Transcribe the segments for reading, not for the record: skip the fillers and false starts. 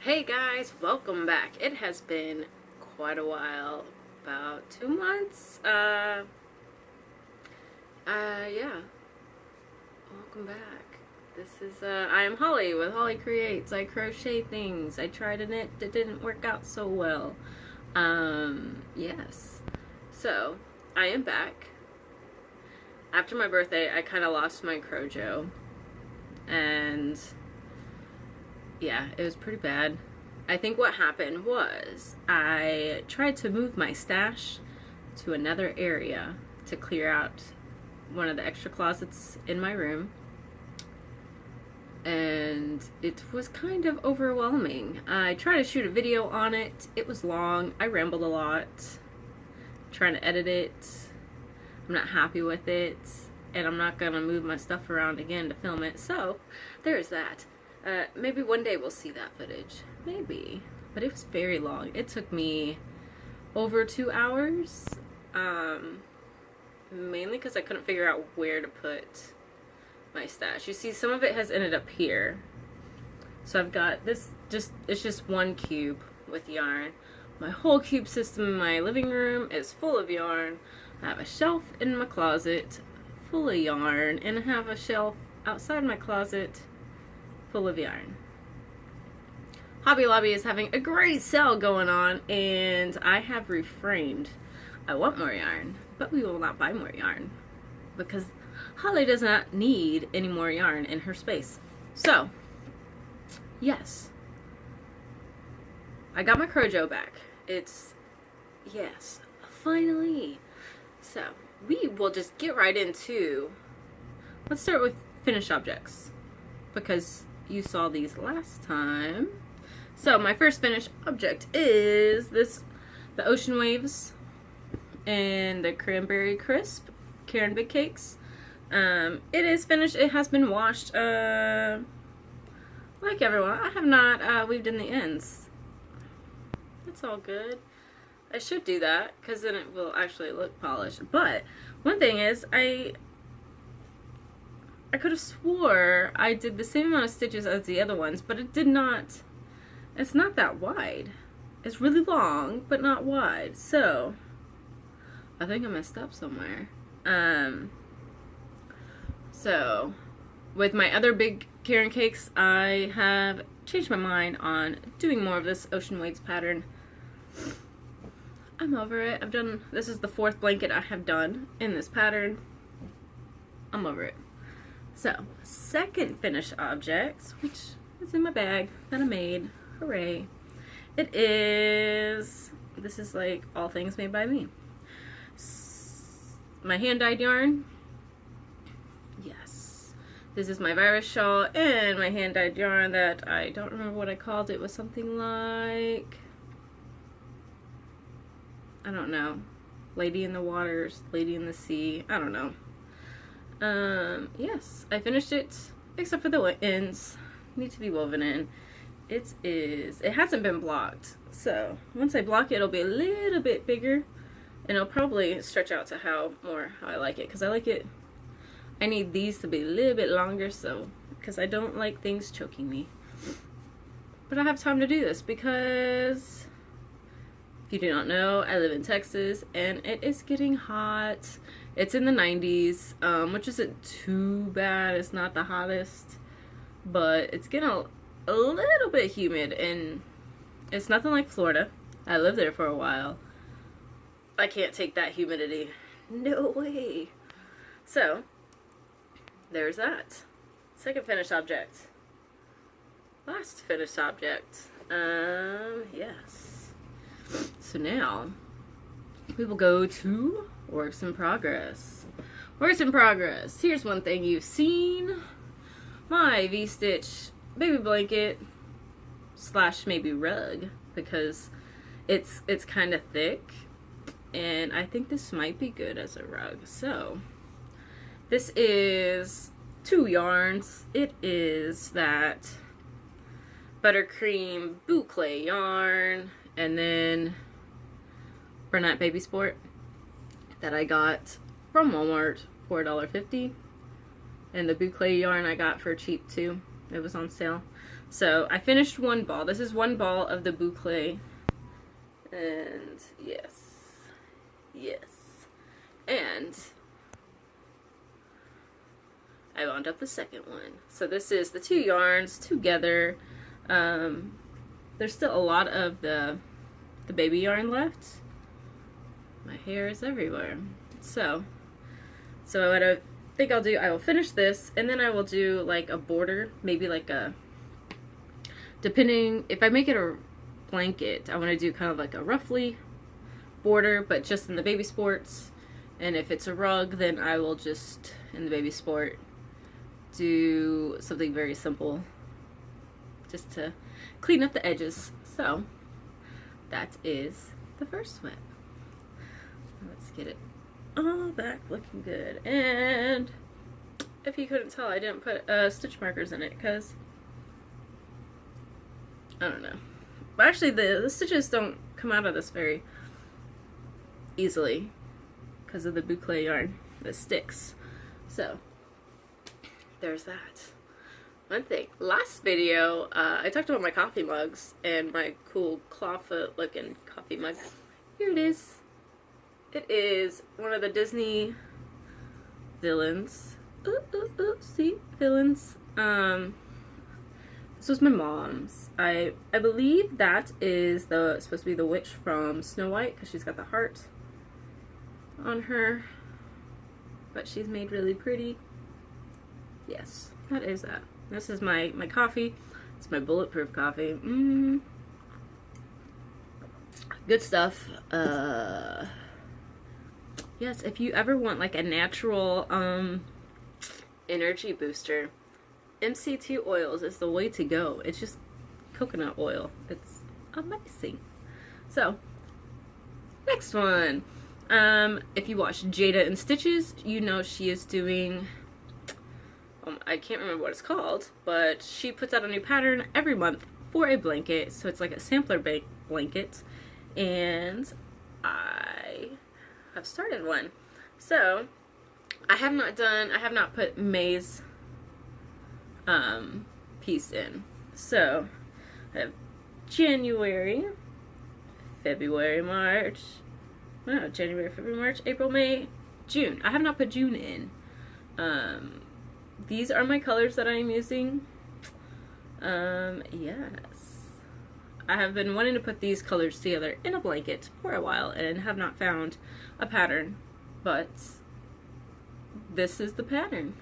Hey guys, welcome back. It has been quite a while, about 2 months. Yeah. Welcome back. This is, I am Holly with Holly Creates. I crochet things. I tried a knit that didn't work out so well. Yes. So, I am back. After my birthday, I kind of lost my Crojo. And yeah, it was pretty bad. I think what happened was I tried to move my stash to another area to clear out one of the extra closets in my room. And it was kind of overwhelming. I tried to shoot a video on it. It was long. I rambled a lot trying to edit it. I'm not happy with it. And I'm not going to move my stuff around again to film it. So there's that. Maybe one day we'll see that footage. Maybe. But it was very long. It took me over 2 hours. Mainly because I couldn't figure out where to put my stash. You see, some of it has ended up here. So I've got this, it's just one cube with yarn. My whole cube system in my living room is full of yarn. I have a shelf in my closet full of yarn. And I have a shelf outside my closet full of yarn. Hobby Lobby is having a great sale going on, and I have refrained. I want more yarn, but we will not buy more yarn because Holly does not need any more yarn in her space. So, yes, I got my Crojo back. Yes, finally. So, we will just get right into, let's start with finished objects because you saw these last time. So my first finished object is the Ocean Waves and the Cranberry Crisp Karen Big Cakes. It is finished. It has been washed. Like everyone, I have not weaved in the ends. It's all good. I should do that because then it will actually look polished. But one thing is, I could have swore I did the same amount of stitches as the other ones, but it did not. It's not that wide. It's really long, but not wide. So, I think I messed up somewhere. So, with my other big Karen cakes, I have changed my mind on doing more of this Ocean Waves pattern. I'm over it. This is the 4th blanket I have done in this pattern. I'm over it. So, second finished object, which is in my bag that I made. Hooray. This is like all things made by me. My hand-dyed yarn. Yes. This is my virus shawl and my hand-dyed yarn that I don't remember what I called it. It was something like, I don't know. Lady in the Waters, Lady in the Sea. I don't know. Yes, I finished it, except for the ends. Need to be woven in. It hasn't been blocked, so once I block it, it'll be a little bit bigger, and it'll probably stretch out to how I like it, because I need these to be a little bit longer, so, because I don't like things choking me. But I have time to do this, because if you do not know, I live in Texas, and it is getting hot. It's in the 90s, which isn't too bad. It's not the hottest, but it's getting a little bit humid, and it's nothing like Florida. I lived there for a while. I can't take that humidity. No way. So, there's that. Second finished object. Last finished object. Yes. So now, we will go to works in progress. Works in progress. Here's one thing you've seen. My V-stitch baby blanket / maybe rug, because it's kind of thick, and I think this might be good as a rug. So this is 2 yarns. It is that buttercream boucle yarn, and then Bernat Baby Sport that I got from Walmart for $1.50, and the boucle yarn I got for cheap too. It was on sale. So I finished one ball. This is one ball of the boucle. And yes. Yes. And I wound up the second one. So this is the 2 yarns together. There's still a lot of the baby yarn left. My hair is everywhere. So what I think I'll do, I will finish this, and then I will do like a border, maybe like a, depending, if I make it a blanket, I want to do kind of like a roughly border, but just in the baby sports. And if it's a rug, then I will just, in the baby sport, do something very simple just to clean up the edges. So that is the first whip. Let's get it all back looking good. And if you couldn't tell, I didn't put stitch markers in it because I don't know. But actually the stitches don't come out of this very easily because of the boucle yarn that sticks. So there's that. One thing, last video, I talked about my coffee mugs and my cool clawfoot looking coffee mug. Here it is. It is one of the Disney villains. See? Villains. This was my mom's. I believe that is supposed to be the witch from Snow White because she's got the heart on her. But she's made really pretty. Yes, that is that. This is my coffee. It's my bulletproof coffee. Good stuff. Yes, if you ever want like a natural energy booster, MCT oils is the way to go. It's just coconut oil. It's amazing. So, next one. If you watch Jada and Stitches, you know she is doing, I can't remember what it's called, but she puts out a new pattern every month for a blanket. So it's like a sampler blanket. And I have started one. So I have not put May's piece in. So I have January, February, March. No, January, February, March, April, May, June. I have not put June in. These are my colors that I am using. Yes. I have been wanting to put these colors together in a blanket for a while and have not found a pattern, but this is the pattern.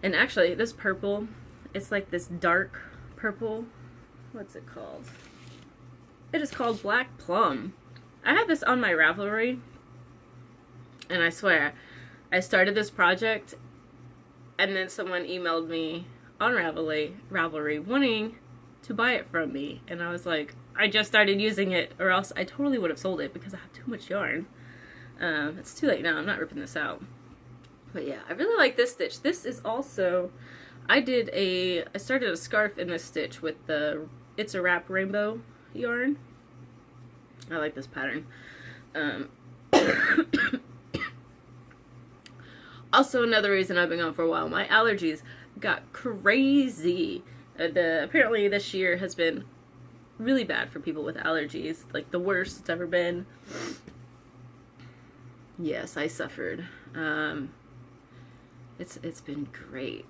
And actually, this purple, it's like this dark purple. What's it called? It is called Black Plum. I had this on my Ravelry, and I swear, I started this project, and then someone emailed me on Ravelry wanting to buy it from me, and I was like, I just started using it, or else I totally would have sold it because I have too much yarn. It's too late now. I'm not ripping this out. But yeah, I really like this stitch. This is also, I started a scarf in this stitch with the It's a Wrap rainbow yarn. I like this pattern. Also, another reason I've been gone for a while, my allergies got crazy. Apparently this year has been really bad for people with allergies, like the worst it's ever been. Yes, I suffered. It's been great.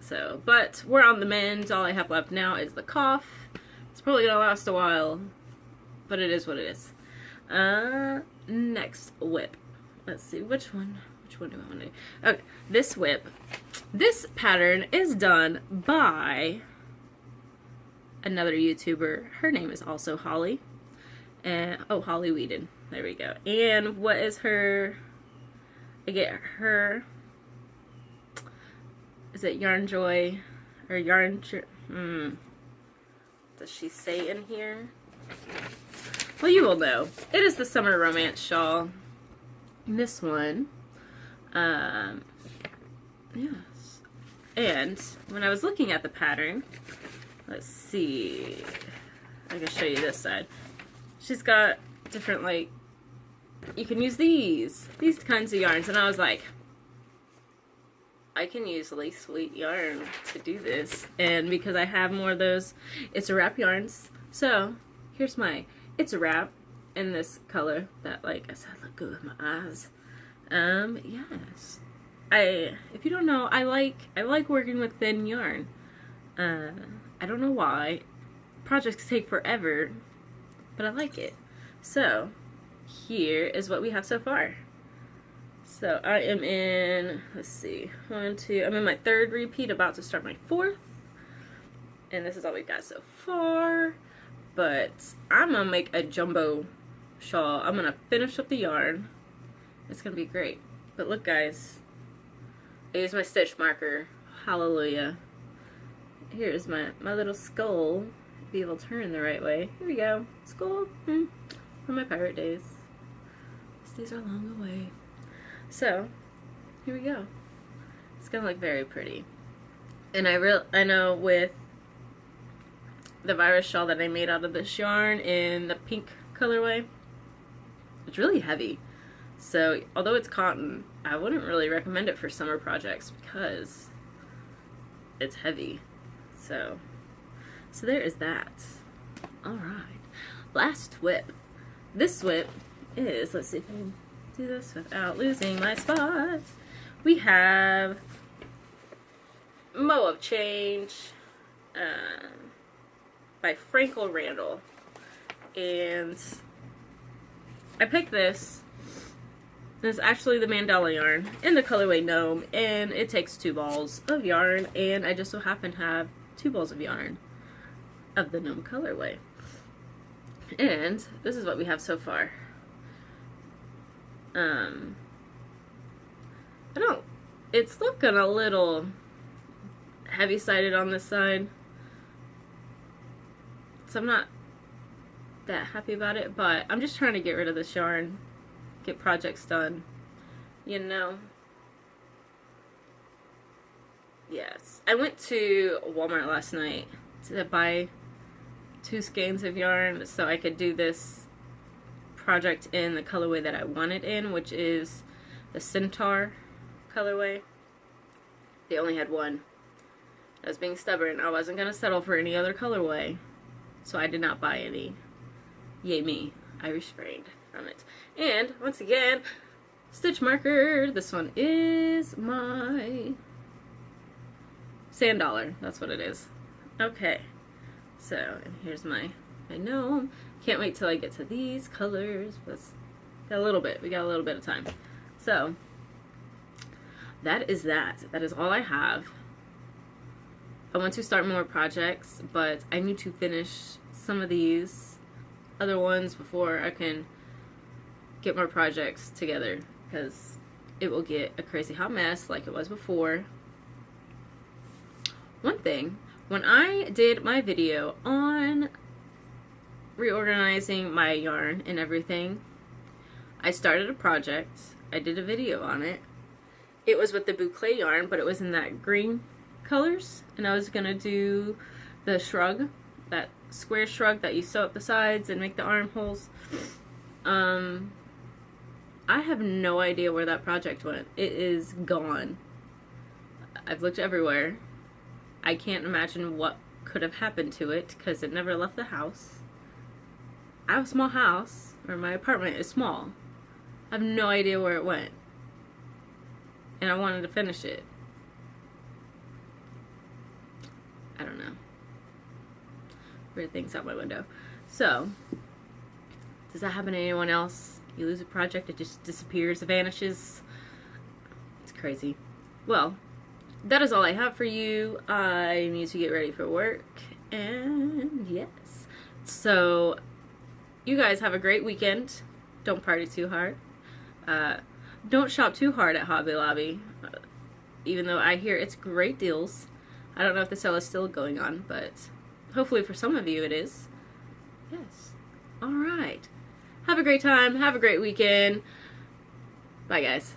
So, but we're on the mend. All I have left now is the cough. It's probably gonna last a while, but it is what it is. Next whip. Let's see, which one do I want to do? Okay, this whip. This pattern is done by another YouTuber. Her name is also Holly. And Holly Whedon. There we go. And what is her? I get her. Is it Yarn Joy or Yarn? Does she say in here? Well, you will know. It is the Summer Romance shawl. And this one. Yes. And when I was looking at the pattern, let's see. I can show you this side. She's got different, like, you can use these kinds of yarns. And I was like, I can use lace sweet yarn to do this. And because I have more of those It's a Wrap yarns. So here's my It's a Wrap in this color that, like I said, look good with my eyes. Yes. If you don't know, I like working with thin yarn. I don't know why. Projects take forever, but I like it. So here is what we have so far. So I am in, let's see, I'm in my 3rd repeat, about to start my 4th. And this is all we've got so far. But I'm gonna make a jumbo shawl. I'm gonna finish up the yarn. It's gonna be great. But look, guys, I use my stitch marker. Hallelujah. Here's my little skull. Be able to turn the right way. Here we go. Skull. From my pirate days. These are long away. So, here we go. It's gonna look very pretty. And I know with the virus shawl that I made out of this yarn in the pink colorway, it's really heavy. So, although it's cotton, I wouldn't really recommend it for summer projects because it's heavy. So there is that. Alright. Last whip. This whip is, let's see if I can do this without losing my spot. We have Mo of Change by Frankel Randall. And I picked this. This is actually the mandala yarn in the colorway Gnome, and it takes 2 balls of yarn, and I just so happen to have 2 balls of yarn of the Gnome colorway. And this is what we have so far. It's looking a little heavy-sided on this side, so I'm not that happy about it, but I'm just trying to get rid of this yarn, get projects done, you know. Yes, I went to Walmart last night to buy 2 skeins of yarn so I could do this project in the colorway that I want it in, which is the Centaur colorway. They only had one. I was being stubborn. I wasn't going to settle for any other colorway, so I did not buy any. Yay me. I refrained from it. And, once again, stitch marker. This one is my sand dollar. That's what it is. Okay. So, and here's my gnome. Can't wait till I get to these colors. Got a little bit. We got a little bit of time. So, that is that. That is all I have. I want to start more projects, but I need to finish some of these other ones before I can get more projects together, because it will get a crazy hot mess like it was before. One thing, when I did my video on reorganizing my yarn and everything, I started a project. I did a video on it. It was with the boucle yarn, but it was in that green colors, and I was gonna do the shrug, that square shrug that you sew up the sides and make the armholes. I have no idea where that project went. It is gone. I've looked everywhere. I can't imagine what could have happened to it because it never left the house. I have a small house, or my apartment is small. I have no idea where it went. And I wanted to finish it. I don't know. Weird things out my window. So, does that happen to anyone else? You lose a project, it just disappears, it vanishes. It's crazy. Well, that is all I have for you. I need to get ready for work. And yes. So, you guys have a great weekend. Don't party too hard. Don't shop too hard at Hobby Lobby. Even though I hear it's great deals. I don't know if the sale is still going on, but hopefully for some of you it is. Yes. Alright. Have a great time. Have a great weekend. Bye, guys.